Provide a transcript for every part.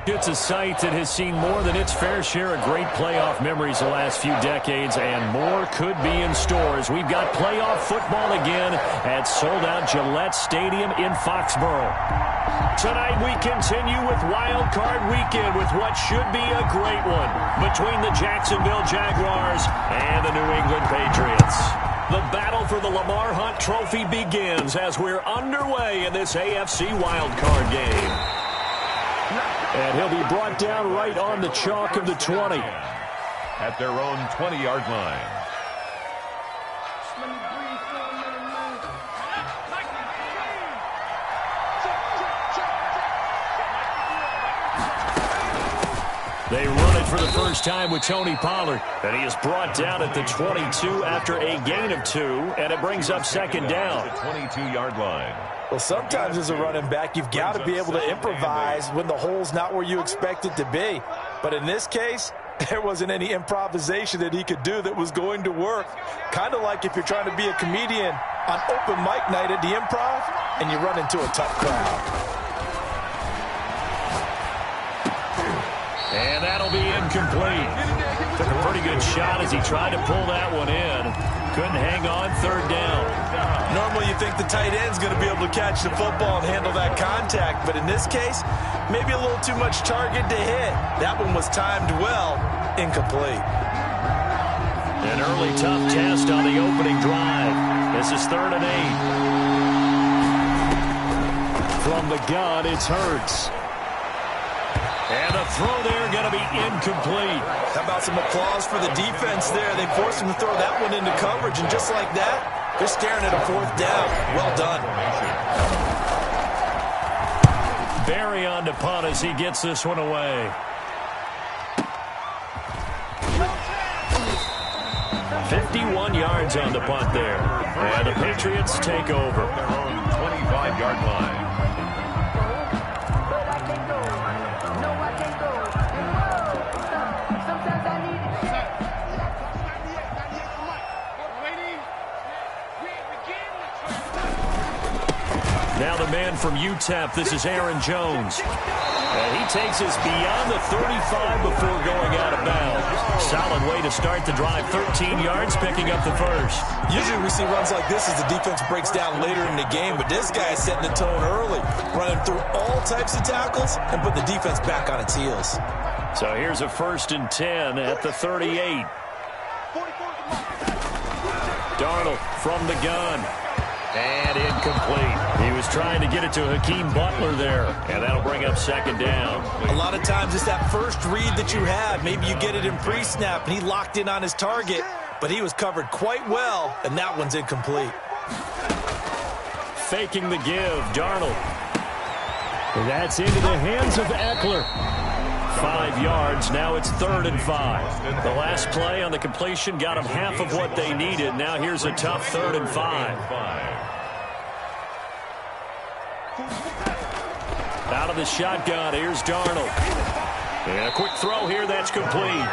It's a site that has seen more than its fair share of great playoff memories the last few decades, and more could be in store as we've got playoff football again at sold-out Gillette Stadium in Foxborough. Tonight we continue with Wild Card Weekend with what should be a great one between the Jacksonville Jaguars and the New England Patriots. The battle for the Lamar Hunt Trophy begins as we're underway in this AFC Wild Card game. And he'll be brought down right on the chalk of the 20. At their own 20-yard line. They run it for the first time with Tony Pollard. And he is brought down at the 22 after a gain of 2. And it brings up second down. The 22-yard line. Well, sometimes as a running back, you've got to be able to improvise when the hole's not where you expect it to be. But in this case, there wasn't any improvisation that he could do that was going to work. Kind of like if you're trying to be a comedian on open mic night at the Improv and you run into a tough crowd. And that'll be incomplete. Took a pretty good shot as he tried to pull that one in. Couldn't hang on, third down. Normally you think the tight end's going to be able to catch the football and handle that contact, but in this case, maybe a little too much target to hit. That one was timed well, incomplete. An early tough test on the opening drive. This is 3rd and 8. From the gun, it's Hurts. And the throw there going to be incomplete. How about some applause for the defense there? They forced him to throw that one into coverage, and just like that, they're staring at a 4th down. Well done. Barry on to punt as he gets this one away. 51 yards on the punt there. And the Patriots take over. Their own 25-yard line. Now the man from UTEP, this is Aaron Jones. And he takes us beyond the 35 before going out of bounds. Solid way to start the drive. 13 yards, picking up the first. Usually we see runs like this as the defense breaks down later in the game, but this guy is setting the tone early, running through all types of tackles and put the defense back on its heels. So here's a 1st and 10 at the 38. Darnold from the gun. And incomplete. He was trying to get it to Hakeem Butler there. And that'll bring up second down. A lot of times it's that first read that you have. Maybe you get it in pre-snap, and he locked in on his target. But he was covered quite well, and that one's incomplete. Faking the give, Darnold. And that's into the hands of Eckler. 5 yards. Now it's 3rd and 5. The last play on the completion got them half of what they needed. Now here's a tough 3rd and 5. Out of the shotgun, here's Darnold. And a quick throw here, that's complete.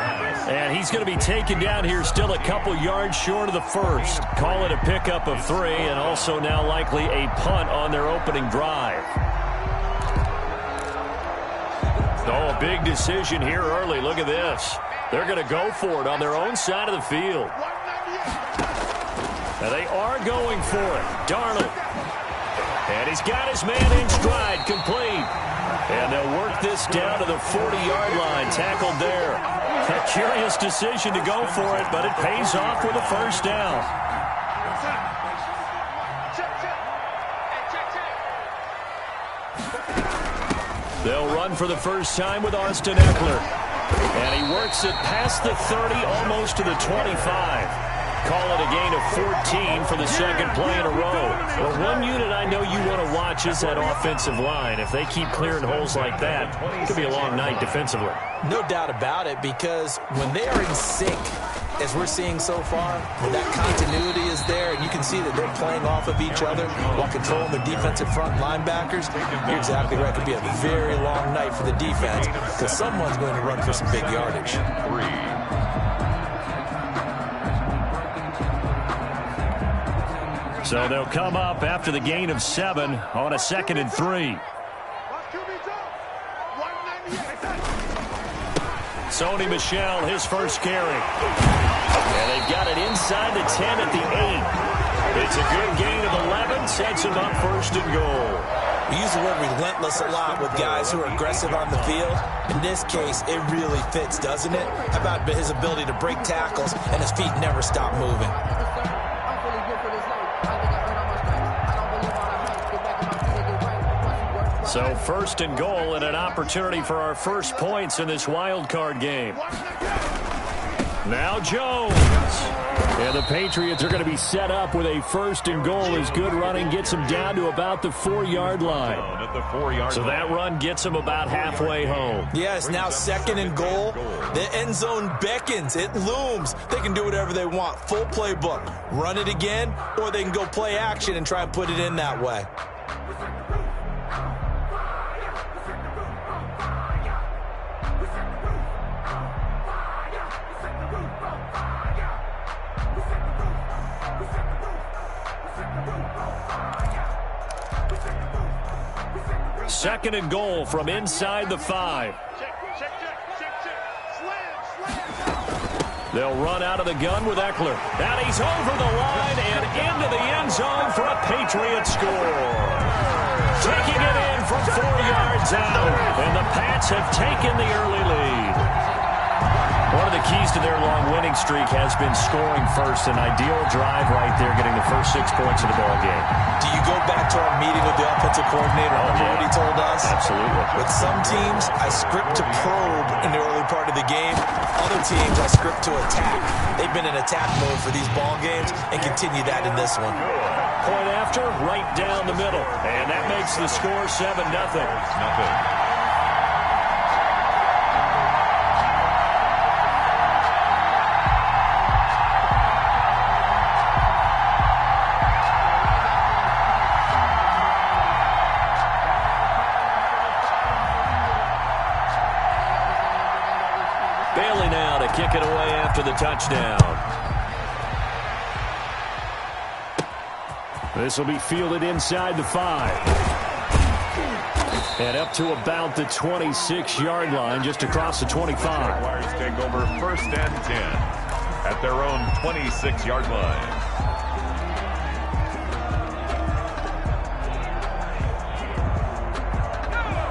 And he's going to be taken down here still a couple yards short of the first. Call it a pickup of 3, and also now likely a punt on their opening drive. Oh, a big decision here early. Look at this. They're going to go for it on their own side of the field. Now they are going for it. Darnold. And he's got his man in stride, complete. And they'll work this down to the 40-yard line, tackled there. A curious decision to go for it, but it pays off with a first down. They'll run for the first time with Austin Eckler. And he works it past the 30, almost to the 25. Call it a gain of 14 for the second play in a row. Well, one unit I know you want to watch is that offensive line. If they keep clearing holes like that, it could be a long night defensively. No doubt about it, because when they are in sync, as we're seeing so far, when that continuity is there, and you can see that they're playing off of each other while controlling the defensive front linebackers, you're exactly right. It could be a very long night for the defense because someone's going to run for some big yardage. So they'll come up after the gain of 7 on a 2nd and 3. Sony Michel, his first carry. And they've got it inside the 10 at the 8. It's a good gain of 11, sets him up first and goal. We use the word relentless a lot with guys who are aggressive on the field. In this case, it really fits, doesn't it? How about his ability to break tackles and his feet never stop moving? So first and goal and an opportunity for our first points in this wild card game. Now Jones. And the Patriots are going to be set up with a first and goal as good running gets them down to about the 4-yard line. So that run gets them about halfway home. Yes, now second and goal. The end zone beckons. It looms. They can do whatever they want. Full playbook. Run it again, or they can go play action and try and put it in that way. Second and goal from inside the 5. They'll run out of the gun with Eckler. And he's over the line and into the end zone for a Patriot score. Taking it in from 4 yards out. And the Pats have taken the early lead. One of the keys to their long winning streak has been scoring first. An ideal drive right there, getting the first 6 points of the ball game. Do you go back to our meeting with the offensive coordinator? Remember what he told us? Absolutely. With some teams, I script to probe in the early part of the game. Other teams, I script to attack. They've been in attack mode for these ball games and continue that in this one. Point after, right down the middle. And that makes the score 7-0. Bailey now to kick it away after the touchdown. This will be fielded inside the 5. And up to about the 26-yard line, just across the 25. Jaguars take over first and 10 at their own 26-yard line.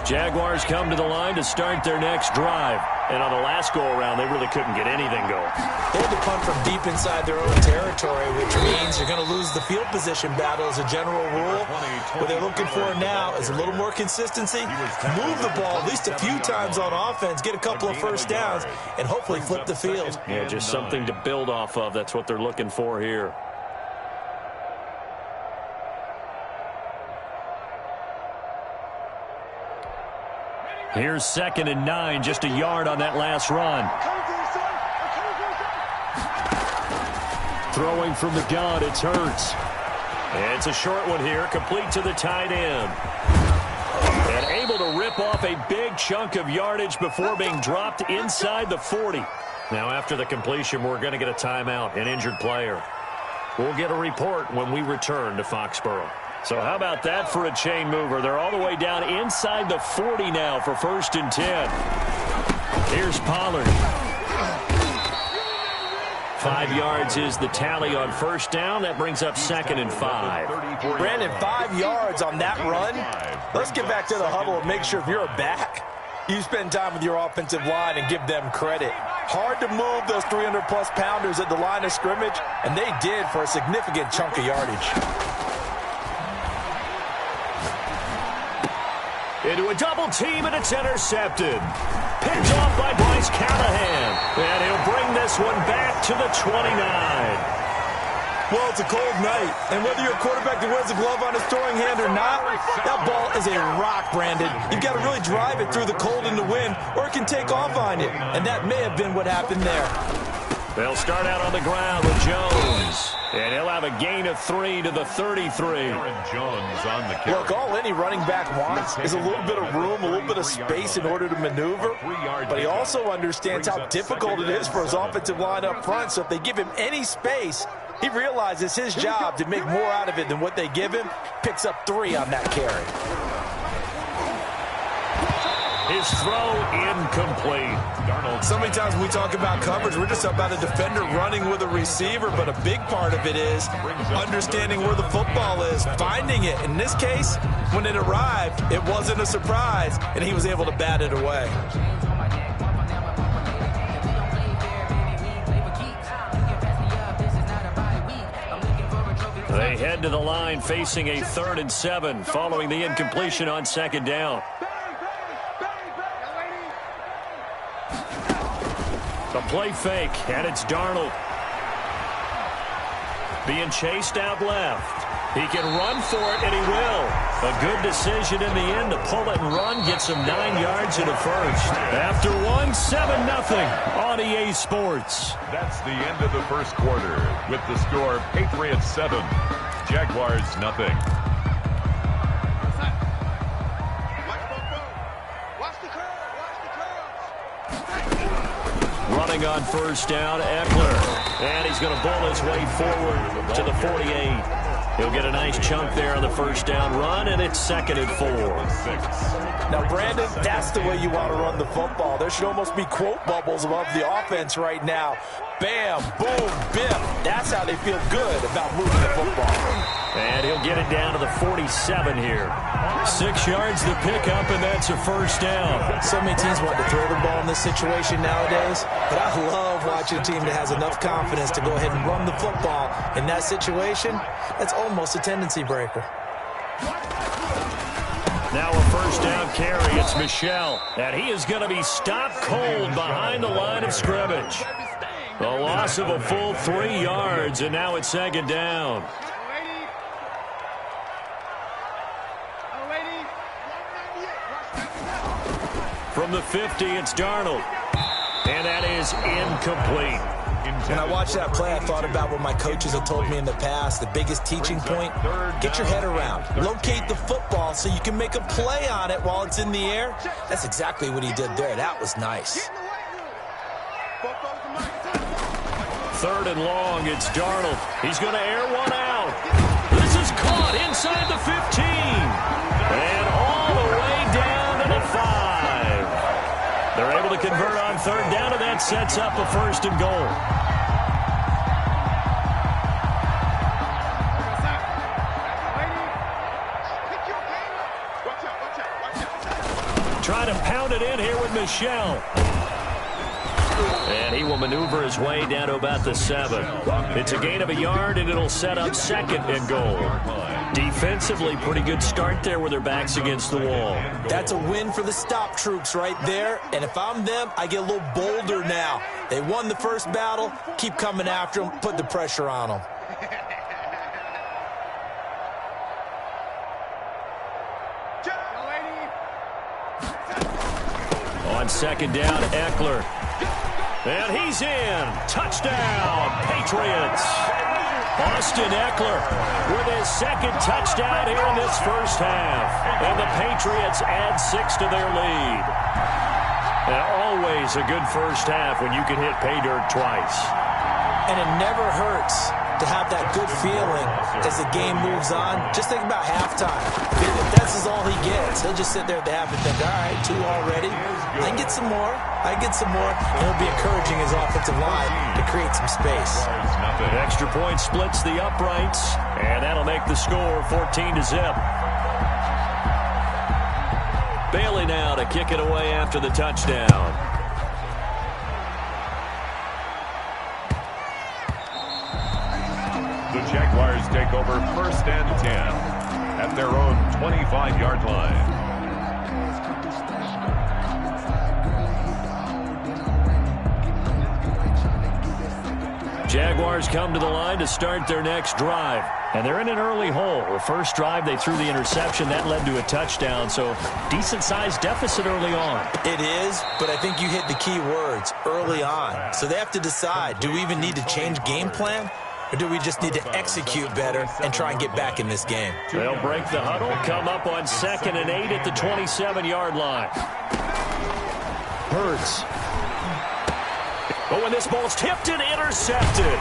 Jaguars come to the line to start their next drive. And on the last go-around, they really couldn't get anything going. They had to punt from deep inside their own territory, which means you're going to lose the field position battle as a general rule. What they're looking for now is a little more consistency, move the ball at least a few times on offense, get a couple of first downs, and hopefully flip the field. Yeah, just something to build off of. That's what they're looking for here. Here's 2nd and 9, just a yard on that last run. Throwing from the gun, it's Hurts. It's a short one here, complete to the tight end. And able to rip off a big chunk of yardage before being dropped inside the 40. Now after the completion, we're going to get a timeout, an injured player. We'll get a report when we return to Foxborough. So how about that for a chain mover? They're all the way down inside the 40 now for 1st and 10. Here's Pollard. 5 yards is the tally on first down. That brings up 2nd and 5. Brandon, 5 yards on that run. Let's get back to the huddle and make sure if you're a back, you spend time with your offensive line and give them credit. Hard to move those 300-plus pounders at the line of scrimmage, and they did for a significant chunk of yardage. Into a double team, and it's intercepted. Picked off by Bryce Callahan. And he'll bring this one back to the 29. Well, it's a cold night, and whether you're a quarterback that wears a glove on his throwing hand or not, that ball is a rock, Brandon. You've got to really drive it through the cold and the wind, or it can take off on you. And that may have been what happened there. They'll start out on the ground with Jones. And he'll have a gain of 3 to the 33. Jones on the carry. Look, all any running back wants is a little bit of room, a little bit of space in order to maneuver. But he also understands how difficult it is for his offensive line up front. So if they give him any space, he realizes his job to make more out of it than what they give him. Picks up 3 on that carry. His throw incomplete. So many times when we talk about coverage, we're just about a defender running with a receiver, but a big part of it is understanding where the football is, finding it. In this case, when it arrived, it wasn't a surprise, and he was able to bat it away. They head to the line facing a 3rd and 7 following the incompletion on 2nd down. The play fake, and it's Darnold. Being chased out left. He can run for it, and he will. A good decision in the end to pull it and run, gets him 9 yards in a first. After 1, 7-0 on EA Sports. That's the end of the first quarter with the score Patriots 7, Jaguars 0. Running on 1st down, Eckler. And he's going to bull his way forward to the 48. He'll get a nice chunk there on the 1st down run, and it's 2nd and 4. Now, Brandon, that's the way you want to run the football. There should almost be quote bubbles above the offense right now. Bam, boom, biff. That's how they feel good about moving the football. And he'll get it down to the 47 here. 6 yards the pickup, and that's a 1st down. So many teams want to throw the ball in this situation nowadays, but I love watching a team that has enough confidence to go ahead and run the football. In that situation, that's almost a tendency breaker. Now a 1st down carry. It's Michel, and he is going to be stopped cold behind the line of scrimmage. The loss of a full 3 yards, and now it's 2nd down. From the 50, it's Darnold. And that is incomplete. When I watched that play, I thought about what my coaches have told me in the past. The biggest teaching point, get your head around. Locate the football so you can make a play on it while it's in the air. That's exactly what he did there. That was nice. 3rd and long, it's Darnold. He's going to air one out. This is caught inside the 15. And all the way down to the 5. They're able to convert on 3rd down, and that sets up a 1st and goal. Trying to pound it in here with Michel. And he will maneuver his way down to about the 7. It's a gain of a yard, and it'll set up 2nd and goal. Defensively, pretty good start there with their backs against the wall. That's a win for the stop troops right there. And if I'm them, I get a little bolder now. They won the first battle. Keep coming after them. Put the pressure on them. On 2nd down, Eckler. And he's in. Touchdown, Patriots. Austin Eckler with his 2nd touchdown here in this first half. And the Patriots add 6 to their lead. And always a good first half when you can hit pay dirt twice. And it never hurts to have that good feeling as the game moves on. Just think about halftime. If this is all he gets, he'll just sit there at the half and think, all right, 2 already. I can get some more. I can get some more. And he'll be encouraging his offensive line to create some space. An extra point splits the uprights, and that'll make the score 14-0. Bailey now to kick it away after the touchdown. The Jaguars take over 1st and 10 at their own 25-yard line. Jaguars come to the line to start their next drive. And they're in an early hole. The first drive, they threw the interception. That led to a touchdown, so decent-sized deficit early on. It is, but I think you hit the key words, early on. So they have to decide, do we even need to change game plan? Or do we just need to execute better and try and get back in this game? They'll break the huddle, come up on 2nd and 8 at the 27-yard line. Hurts. But when this ball's tipped and intercepted.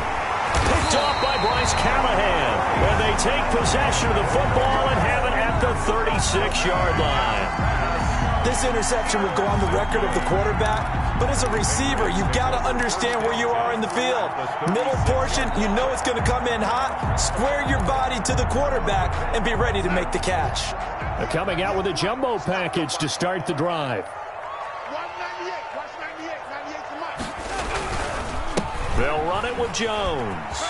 Picked off by Bryce Callahan. And they take possession of the football and have it at the 36-yard line. This interception will go on the record of the quarterback, but as a receiver, you've got to understand where you are in the field. Middle portion, you know it's going to come in hot. Square your body to the quarterback and be ready to make the catch. They're coming out with a jumbo package to start the drive. They'll run it with Jones.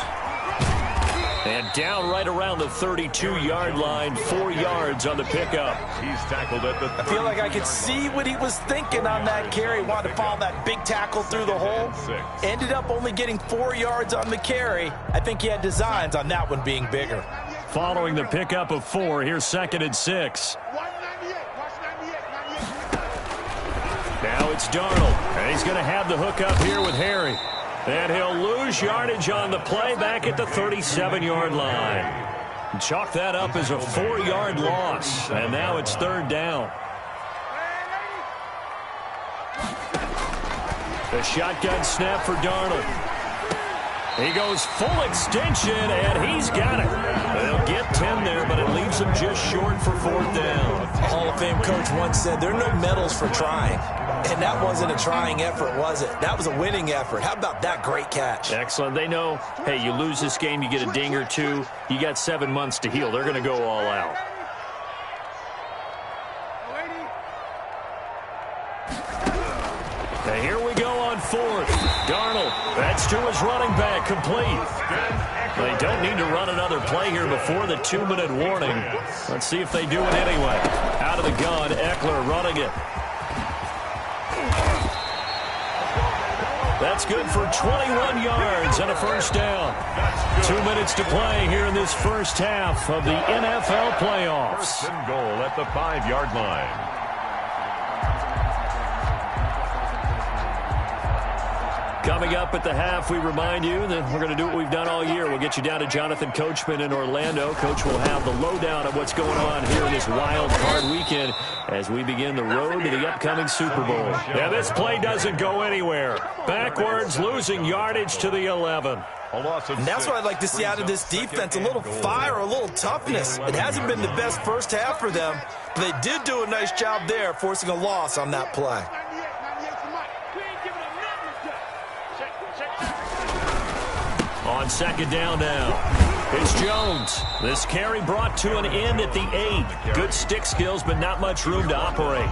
And down right around the 32-yard line, 4 yards on the pickup. He's tackled at the 30. I feel like I could see what he was thinking on that carry. Wanted to follow that big tackle through the hole. Ended up only getting 4 yards on the carry. I think he had designs on that one being bigger. Following the pickup of 4, here's 2nd and 6. Now it's Darnold. And he's going to have the hook up here with Harry. And he'll lose yardage on the play back at the 37-yard line. Chalk that up as a 4-yard loss. And now it's 3rd down. The shotgun snap for Darnold. He goes full extension, and he's got it. They'll get 10 there, but it leaves him just short for 4th down. A Hall of Fame coach once said, there are no medals for trying. And that wasn't a trying effort, was it? That was a winning effort. How about that great catch? Excellent. They know, hey, you lose this game, you get a ding or two. You got 7 months to heal. They're going to go all out. And here we go on 4th. Darnold, that's to his running back, complete. They don't need to run another play here before the 2-minute warning. Let's see if they do it anyway. Out of the gun, Eckler running it. That's good for 21 yards and a 1st down. 2 minutes to play here in this first half of the NFL playoffs. 1st and goal at the 5-yard line. Coming up at the half, we remind you that we're going to do what we've done all year. We'll get you down to Jonathan Coachman in Orlando. Coach will have the lowdown of what's going on here in this wild card weekend as we begin the road to the upcoming Super Bowl. Yeah, this play doesn't go anywhere. Backwards, losing yardage to the 11. And that's what I'd like to see out of this defense, a little fire, a little toughness. It hasn't been the best first half for them, but they did do a nice job there, forcing a loss on that play. On 2nd down now, it's Jones. This carry brought to an end at the 8. Good stick skills, but not much room to operate.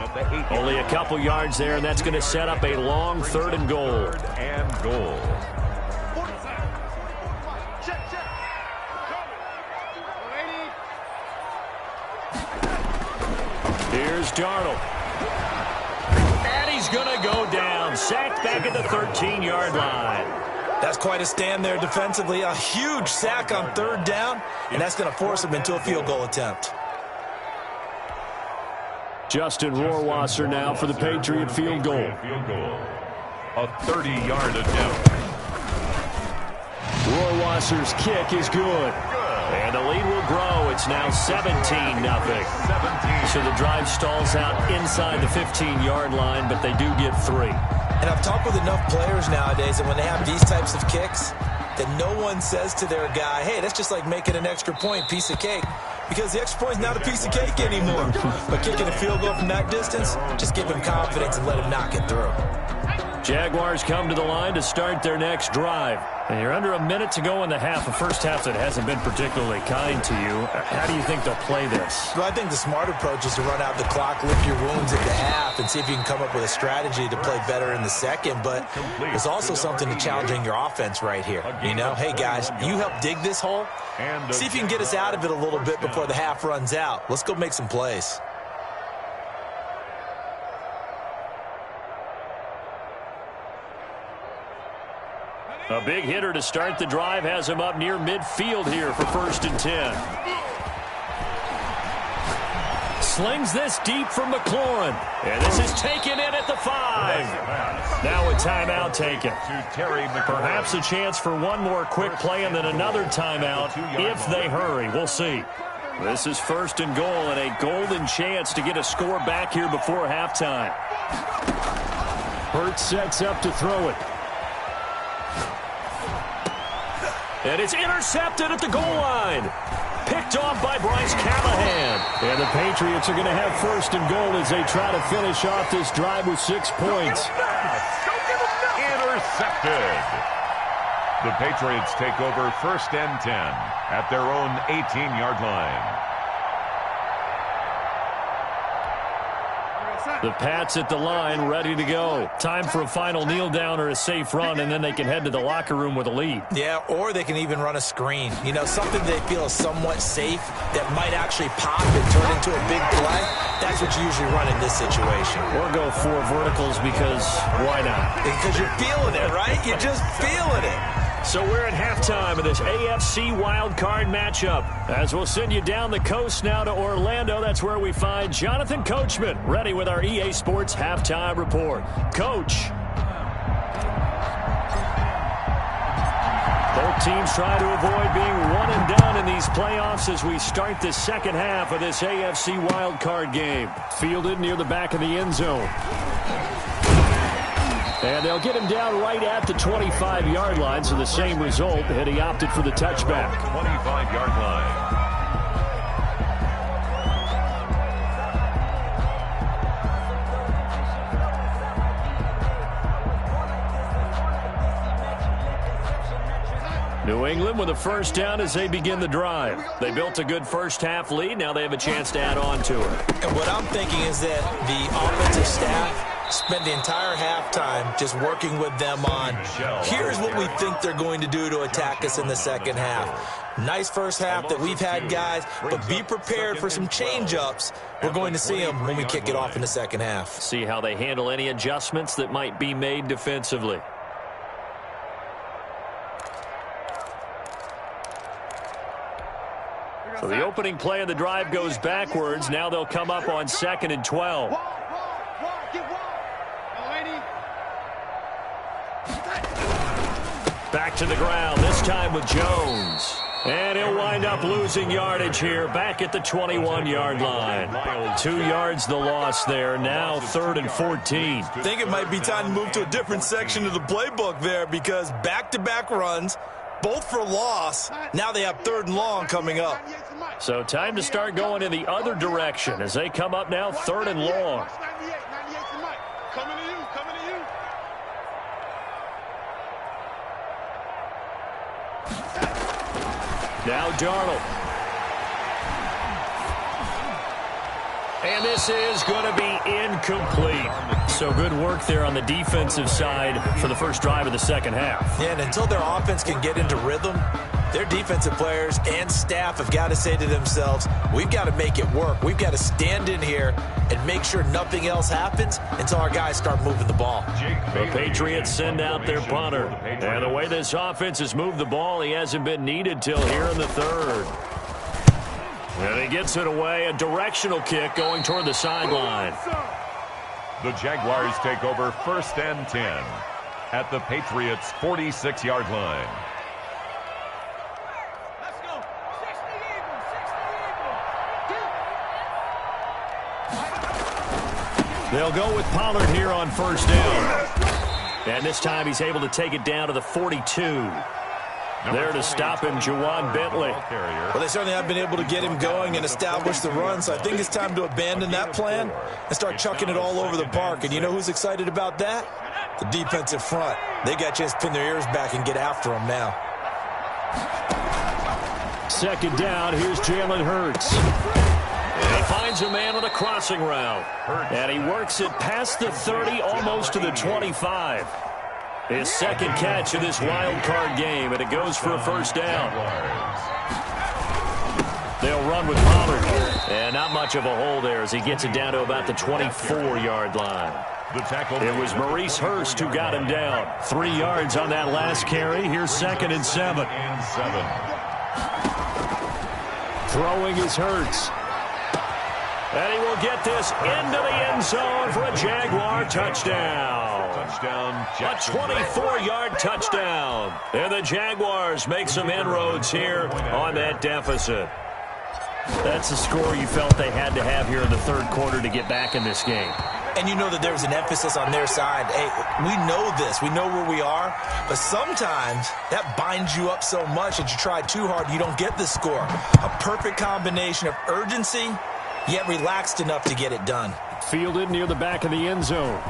Only a couple yards there, and that's going to set up a long 3rd and goal. Here's Darnold. And he's going to go down. Sacked back at the 13-yard line. That's quite a stand there defensively. A huge sack on 3rd down, and that's going to force him into a field goal attempt. Justin Rohrwasser now for the Patriot field goal. A 30-yard attempt. Rohrwasser's kick is good. And the lead will grow. It's now 17-0. So the drive stalls out inside the 15-yard line, but they do get 3. And I've talked with enough players nowadays that when they have these types of kicks, that no one says to their guy, hey, that's just like making an extra point, piece of cake. Because the extra point is not a piece of cake anymore. But kicking a field goal from that distance, just give him confidence and let him knock it through. Jaguars come to the line to start their next drive. And you're under a minute to go in the half, a first half that hasn't been particularly kind to you. How do you think they'll play this? Well, I think the smart approach is to run out the clock, lick your wounds at the half, and see if you can come up with a strategy to play better in the second. But there's also something to challenging your offense right here. You know, hey, guys, you help dig this hole. See if you can get us out of it a little bit before the half runs out. Let's go make some plays. A big hitter to start the drive has him up near midfield here for 1st and 10. Slings this deep from McLaurin. And this is taken in at the 5. Now a timeout taken. Perhaps a chance for one more quick play and then another timeout if they hurry. We'll see. This is 1st and goal and a golden chance to get a score back here before halftime. Hurts sets up to throw it. And it's intercepted at the goal line. Picked off by Bryce Callahan. And the Patriots are going to have first and goal as they try to finish off this drive with 6 points. Intercepted. The Patriots take over first and 10 at their own 18-yard line. The Pats at the line, ready to go. Time for a final kneel down or a safe run, and then they can head to the locker room with a lead. Yeah, or they can even run a screen. You know, something they feel is somewhat safe that might actually pop and turn into a big play. That's what you usually run in this situation. Or go 4 verticals because why not? Because you're feeling it, right? You're just feeling it. So we're at halftime of this AFC wildcard matchup. As we'll send you down the coast now to Orlando, that's where we find Jonathan Coachman, ready with our EA Sports halftime report. Coach. Both teams try to avoid being one and done in these playoffs as we start the second half of this AFC wildcard game. Fielded near the back of the end zone. And they'll get him down right at the 25-yard line, so the same result, and he opted for the touchback. 25-yard line. New England with a first down as they begin the drive. They built a good first-half lead. Now they have a chance to add on to it. And what I'm thinking is that the offensive staff spend the entire halftime just working with them on, here's what we think they're going to do to attack us in the second half. Nice first half that we've had, guys, but be prepared for some change-ups. We're going to see them when we kick it off in the second half. See how they handle any adjustments that might be made defensively. So the opening play of the drive goes backwards. Now they'll come up on 2nd and 12. Back to the ground, this time with Jones. And he'll wind up losing yardage here, back at the 21-yard line. 2 yards the loss there, now 3rd and 14. I think it might be time to move to a different section of the playbook there because back-to-back runs, both for loss. Now they have 3rd and long coming up. So time to start going in the other direction as they come up now 3rd and long. Now Darnold. And this is going to be incomplete. So good work there on the defensive side for the first drive of the second half. Yeah, and until their offense can get into rhythm, their defensive players and staff have got to say to themselves, we've got to make it work. We've got to stand in here and make sure nothing else happens until our guys start moving the ball. The Patriots send out their punter. And the way this offense has moved the ball, he hasn't been needed till here in the 3rd. And he gets it away, a directional kick going toward the sideline. The Jaguars take over first and 10 at the Patriots' 46-yard line. They'll go with Pollard here on first down. And this time he's able to take it down to the 42. There to stop him, Juwan Bentley. Well, they certainly have been able to get him going and establish the run, so I think it's time to abandon that plan and start chucking it all over the park. And you know who's excited about that? The defensive front. They got a chance to pin their ears back and get after him now. 2nd down, here's Jalen Hurts. And he finds a man on a crossing route. And he works it past the 30, almost to the 25. His 2nd catch of this wild card game, and it goes for a first down. They'll run with Pollard. And not much of a hole there as he gets it down to about the 24-yard line. It was Maurice Hurst who got him down. 3 yards on that last carry. Here's 2nd and 7. Throwing is Hurts. And he will get this into the end zone for a Jaguar touchdown. A 24-yard touchdown. And the Jaguars make some inroads here on that deficit. That's the score you felt they had to have here in the 3rd quarter to get back in this game. and you know that there's an emphasis on their side. Hey, we know this. We know where we are. But sometimes that binds you up so much that you try too hard, you don't get the score. A perfect combination of urgency, yet relaxed enough to get it done. Fielded near the back of the end zone.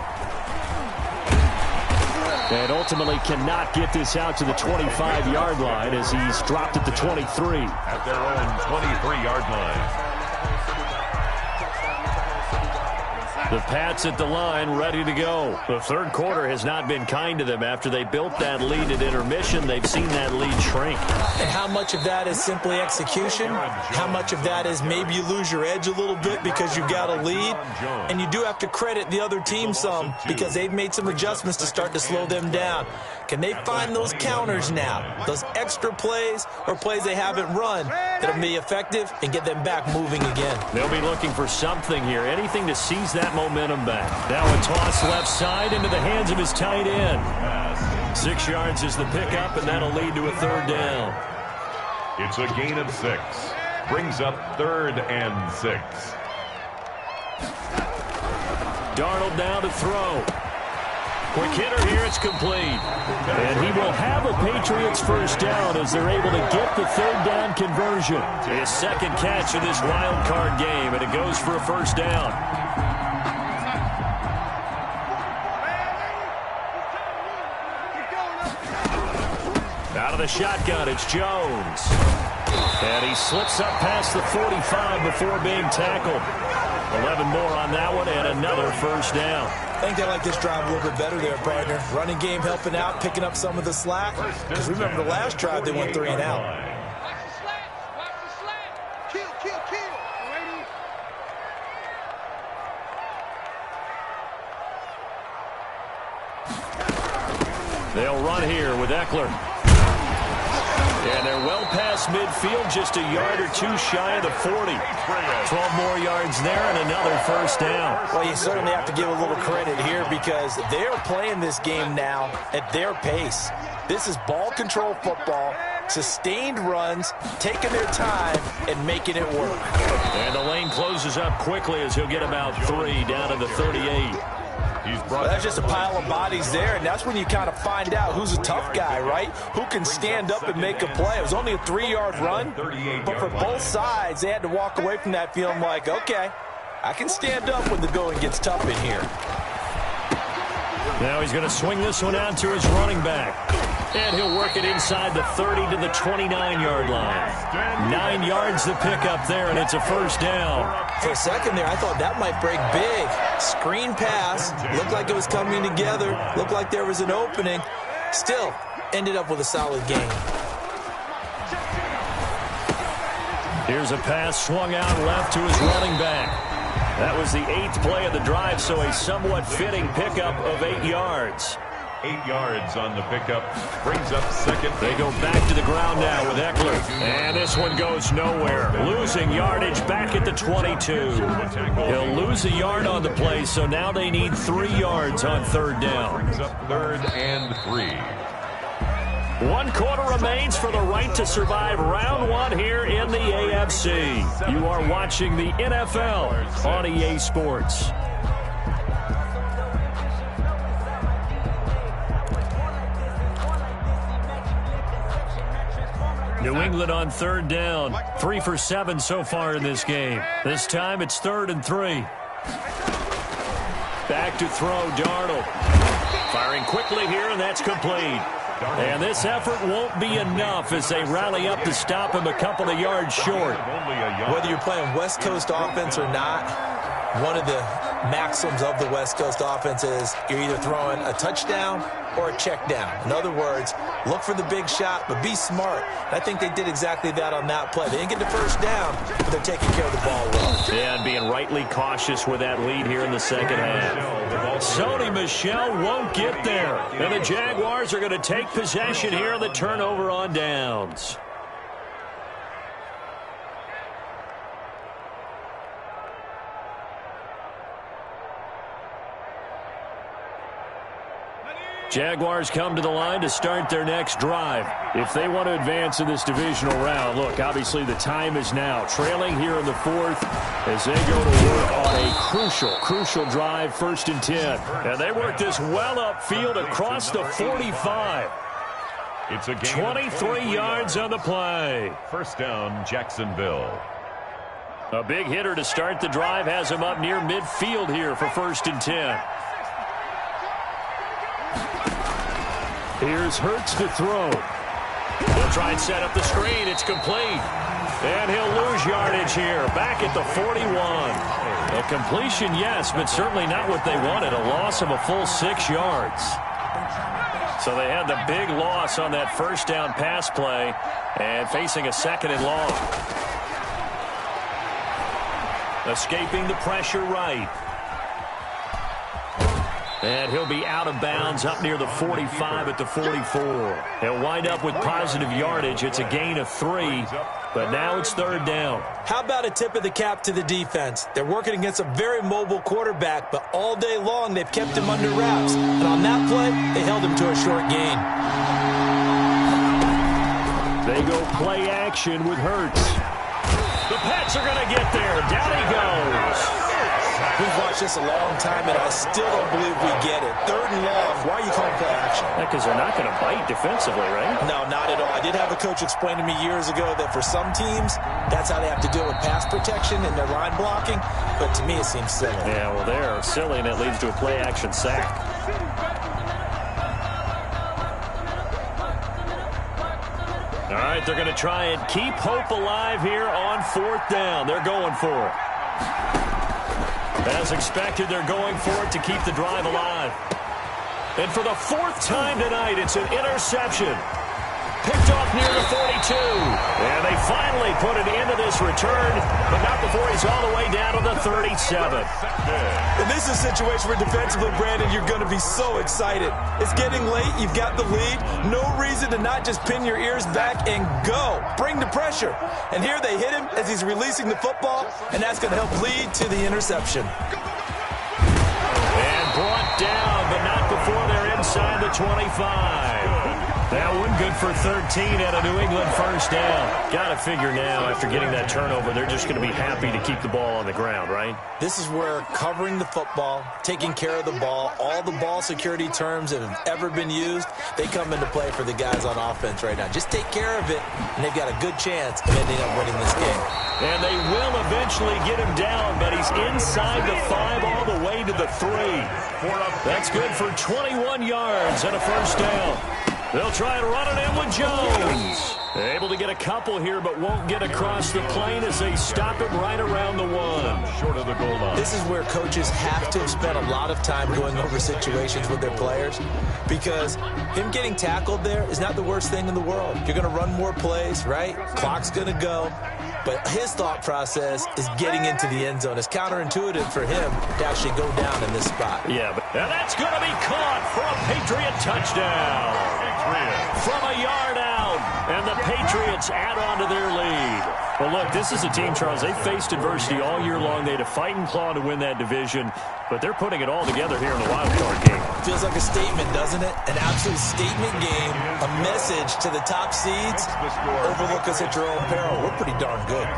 And ultimately cannot get this out to the 25-yard line as he's dropped at the 23. At their own 23-yard line. The Pats at the line, ready to go. The third quarter has not been kind to them. After they built that lead at intermission, they've seen that lead shrink. And how much of that is simply execution? How much of that is maybe you lose your edge a little bit because you've got a lead? And you do have to credit the other team some because they've made some adjustments to start to slow them down. Can they find those counters now, those extra plays or plays they haven't run that'll be effective and get them back moving again? They'll be looking for something here, anything to seize that momentum back. Now a toss left side into the hands of his tight end. 6 yards is the pickup, and that'll lead to a third down. It's a gain of 6. Brings up 3rd and 6. Darnold down to throw. Quick hitter here, it's complete. And he will have a Patriots first down as they're able to get the third down conversion. His second catch of this wild card game, and it goes for a first down. Out of the shotgun, it's Jones. And he slips up past the 45 before being tackled. 11 more on that one, and another first down. I think they like this drive a little bit better there, partner. Running game helping out, picking up some of the slack. Because remember the last drive, they went 3 and out. They'll run here with Eckler. And they're well past midfield, just a yard or two shy of the 40. 12 more yards there and another first down. Well, you certainly have to give a little credit here because they're playing this game now at their pace. This is ball control football, sustained runs, taking their time, and making it work. And the lane closes up quickly as he'll get about 3 down to the 38. Well, that's just a pile of bodies there, and that's when you kind of find out who's a tough guy, right? Who can stand up and make a play. It was only a 3-yard run, but for both sides, they had to walk away from that feeling like, okay, I can stand up when the going gets tough in here. Now he's going to swing this one out to his running back. And he'll work it inside the 30 to the 29-yard line. 9 yards to pick up there, and it's a first down. For a second there, I thought that might break big. Screen pass. Looked like it was coming together. Looked like there was an opening. Still, ended up with a solid game. Here's a pass swung out left to his running back. That was the 8th play of the drive, so a somewhat fitting pickup of 8 yards. 8 yards on the pickup. Brings up second. They go back to the ground now with Eckler. And this one goes nowhere. Losing yardage back at the 22. He'll lose a yard on the play, so now they need 3 yards on third down. Brings up 3rd and 3. 1 quarter remains for the right to survive round 1 here in the AFC. You are watching the NFL on EA Sports. New England on third down. 3 for 7 so far in this game. This time it's 3rd and 3. Back to throw, Darnold. Firing quickly here, and that's complete. And this effort won't be enough as they rally up to stop him a couple of yards short. Whether you're playing West Coast offense or not, one of the maxims of the West Coast offense is you're either throwing a touchdown or a check down. In other words, look for the big shot, but be smart. And I think they did exactly that on that play. They didn't get the first down, but they're taking care of the ball well. Yeah, and being rightly cautious with that lead here in the second half. Sony Michel won't get there. And the Jaguars are going to take possession here on the turnover on downs. Jaguars come to the line to start their next drive. If they want to advance in this divisional round, look, obviously the time is now. Trailing here in the fourth as they go to work on a crucial drive, 1st and 10. And they work this well upfield across the 45. It's a gain 23 yards on the play. First down, Jacksonville. A big hitter to start the drive has him up near midfield here for 1st and 10. Here's Hurts to throw. He'll try and set up the screen. It's complete. And he'll lose yardage here. Back at the 41. A completion, yes, but certainly not what they wanted. A loss of a full 6 yards. So they had the big loss on that first down pass play and facing a 2nd and long. Escaping the pressure right. And he'll be out of bounds up near the 45 at the 44. He'll wind up with positive yardage. It's a gain of 3, but now it's 3rd down. How about a tip of the cap to the defense? They're working against a very mobile quarterback, but all day long they've kept him under wraps. And on that play, they held him to a short gain. They go play action with Hurts. The Pats are going to get there. Down he goes. We've watched this a long time, and I still don't believe we get it. 3rd and long. Why are you calling play action? Because they're not going to bite defensively, right? No, not at all. I did have a coach explain to me years ago that for some teams, that's how they have to deal with pass protection and their line blocking. But to me, it seems silly. Yeah, well, they're silly, and it leads to a play action sack. All right, they're going to try and keep hope alive here on 4th down. They're going for it. As expected, they're going for it to keep the drive alive. And for the 4th time tonight, it's an interception. Picked off near the 42. And they finally put an end to this return, but not before he's all the way down to the 37. And this is a situation where defensively, Brandon, you're going to be so excited. It's getting late. You've got the lead. No reason to not just pin your ears back and go. Bring the pressure. And here they hit him as he's releasing the football, and that's going to help lead to the interception. And brought down, but not before they're inside the 25. That one good for 13 at a New England first down. Got to figure now, after getting that turnover, they're just going to be happy to keep the ball on the ground, right? This is where covering the football, taking care of the ball, all the ball security terms that have ever been used, they come into play for the guys on offense right now. Just take care of it, and they've got a good chance of ending up winning this game. And they will eventually get him down, but he's inside the 5 all the way to the 3. That's good for 21 yards and a first down. They'll try and run it in with Jones. Able to get a couple here, but won't get across the plane as they stop him right around the 1. Short of the goal line. This is where coaches have to have spent a lot of time going over situations with their players, because him getting tackled there is not the worst thing in the world. You're going to run more plays, right? Clock's going to go. But his thought process is getting into the end zone. It's counterintuitive for him to actually go down in this spot. Yeah, but and that's going to be caught for a Patriot touchdown. From a yard out, and the Patriots add on to their lead. Well, look, this is a team, Charles, they faced adversity all year long. They had to fight and claw to win that division, but they're putting it all together here in the wild card game. Feels like a statement, doesn't it? An absolute statement game, a message to the top seeds. Overlook us at your own peril. We're pretty darn good.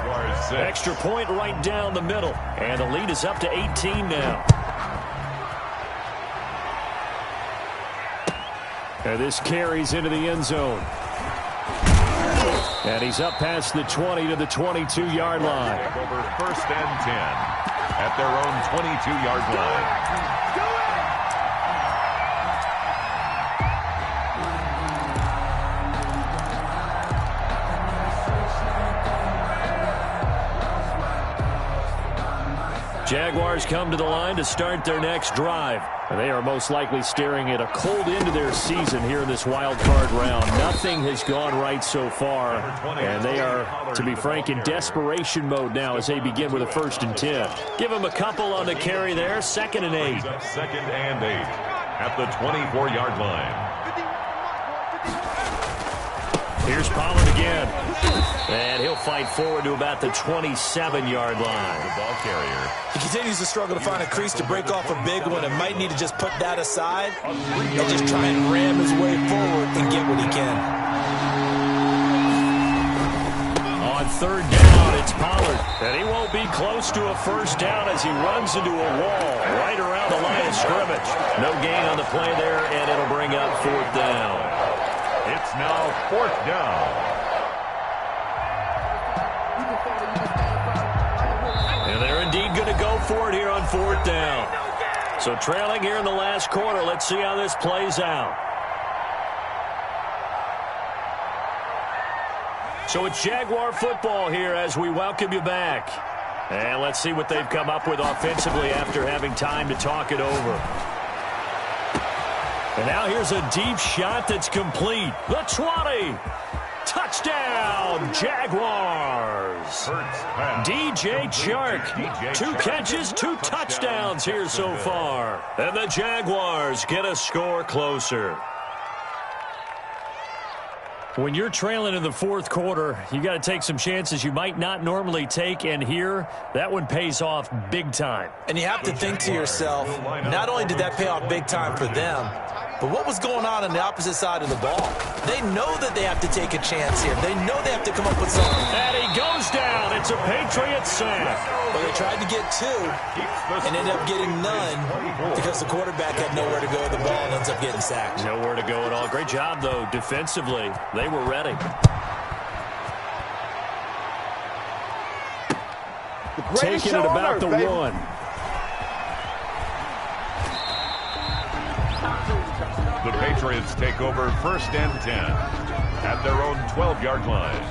Extra point right down the middle, and the lead is up to 18 now. And this carries into the end zone. And he's up past the 20 to the 22-yard line. Over 1st and 10 at their own 22-yard line. Jaguars come to the line to start their next drive. And they are most likely staring at a cold end to their season here in this wild card round. Nothing has gone right so far. And they are, to be frank, in desperation mode now as they begin with a 1st and 10. Give them a couple on the carry there. 2nd and 8. 2nd and 8 at the 24-yard line. Here's Pollard again. And he'll fight forward to about the 27-yard line. The ball carrier. He continues to struggle to find a crease to break off a big one and might need to just put that aside and just try and ram his way forward and get what he can. On third down, it's Pollard. And he won't be close to a first down as he runs into a wall right around the line of scrimmage. No gain on the play there, and it'll bring up fourth down. It's now fourth down. And they're indeed going to go for it here on fourth down. So trailing here in the last quarter. Let's see how this plays out. So it's Jaguar football here as we welcome you back. And let's see what they've come up with offensively after having time to talk it over. And now here's a deep shot that's complete. The 20. Touchdown, Jaguars. DJ Chark. 2 catches, 2 touchdowns here so far. And the Jaguars get a score closer. When you're trailing in the fourth quarter, you got to take some chances you might not normally take, and here, that one pays off big time. And you have to think to yourself, not only did that pay off big time for them, but what was going on the opposite side of the ball? They know that they have to take a chance here. They know they have to come up with something. And he goes down. It's a Patriot sack. Well, they tried to get 2 and ended up getting none because the quarterback had nowhere to go with the ball and ends up getting sacked. Nowhere to go at all. Great job, though, defensively. They were ready. Taking it about the 1. The Patriots take over first and 10 at their own 12-yard line.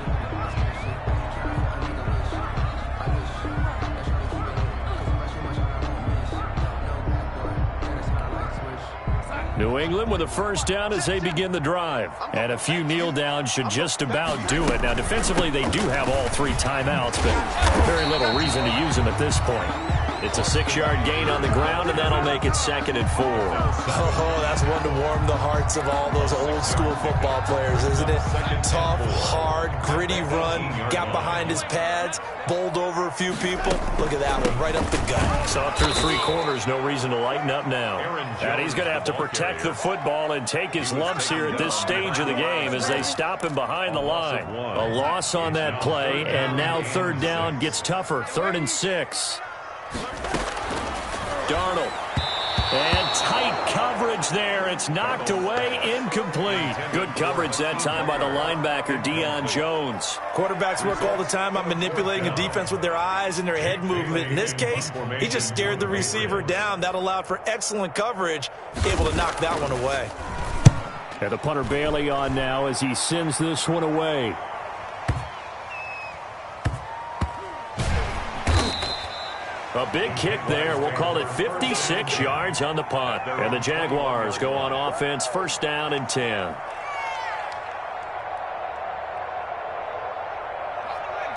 New England with a first down as they begin the drive. And a few kneel downs should just about do it. Now, defensively, they do have all 3 timeouts, but very little reason to use them at this point. It's a 6-yard gain on the ground, and that'll make it 2nd and 4. Oh, that's one to warm the hearts of all those old-school football players, isn't it? Tough, hard, gritty run, got behind his pads, bowled over a few people. Look at that one, right up the gut. Saw through 3 quarters, no reason to lighten up now. And he's going to have to protect the football and take his lumps here at this stage of the game as they stop him behind the line. A loss on that play, and now third down gets tougher, 3rd and 6. Darnold. And tight coverage there. It's knocked away, incomplete. Good coverage that time by the linebacker, Deion Jones. Quarterbacks work all the time on manipulating a defense with their eyes and their head movement. In this case, he just stared the receiver down. That allowed for excellent coverage, able to knock that one away. And the punter Bailey on now as he sends this one away. A big kick there. We'll call it 56 yards on the punt. And the Jaguars go on offense, first down and 10.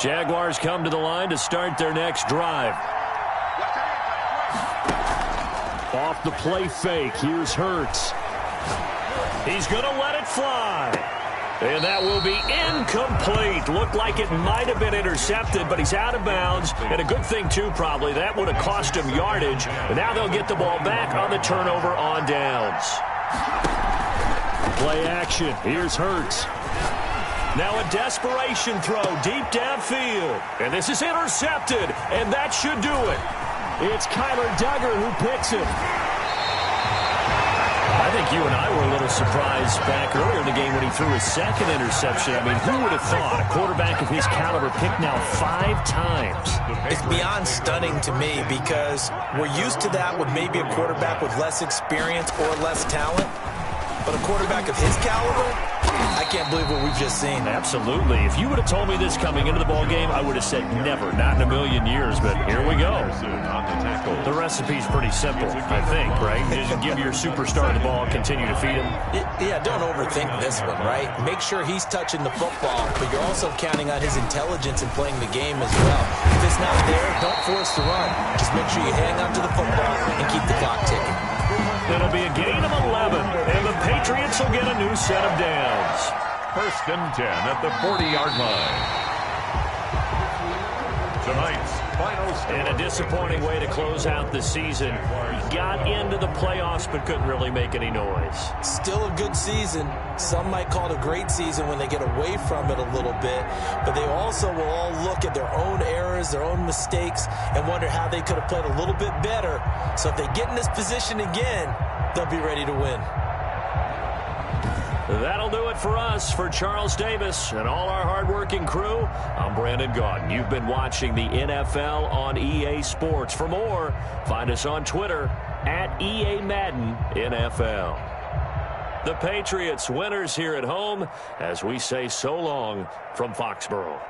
Jaguars come to the line to start their next drive. Off the play fake. Here's Hurts. He's going to let it fly. And that will be incomplete. Looked like it might have been intercepted, but he's out of bounds. And a good thing, too, probably. That would have cost him yardage. And now they'll get the ball back on the turnover on downs. Play action. Here's Hurts. Now a desperation throw deep downfield. And this is intercepted. And that should do it. It's Kyler Duggar who picks it. I think you and I were a little surprised back earlier in the game when he threw his 2nd interception. I mean, who would have thought a quarterback of his caliber picked now 5 times? It's beyond stunning to me because we're used to that with maybe a quarterback with less experience or less talent. But a quarterback of his caliber, I can't believe what we've just seen. Absolutely. If you would have told me this coming into the ball game, I would have said never, not in a million years. But here we go. The recipe's pretty simple, I think, right? Just give your superstar the ball, continue to feed him. Yeah, don't overthink this one, right? Make sure he's touching the football, but you're also counting on his intelligence in playing the game as well. If it's not there, don't force the run. Just make sure you hang on to the football and keep the clock ticking. It'll be a gain of 11, and the Patriots will get a new set of downs. first and 10 at the 40-yard line. Tonight's final score. And a disappointing way to close out the season. Got into the playoffs but couldn't really make any noise. Still a good season. Some might call it a great season when they get away from it a little bit. But they also will all look at their own errors, their own mistakes, and wonder how they could have played a little bit better. So if they get in this position again, they'll be ready to win. That'll do it for us. For Charles Davis and all our hardworking crew, I'm Brandon Gaudin. You've been watching the NFL on EA Sports. For more, find us on Twitter at EA Madden NFL. The Patriots winners here at home as we say so long from Foxborough.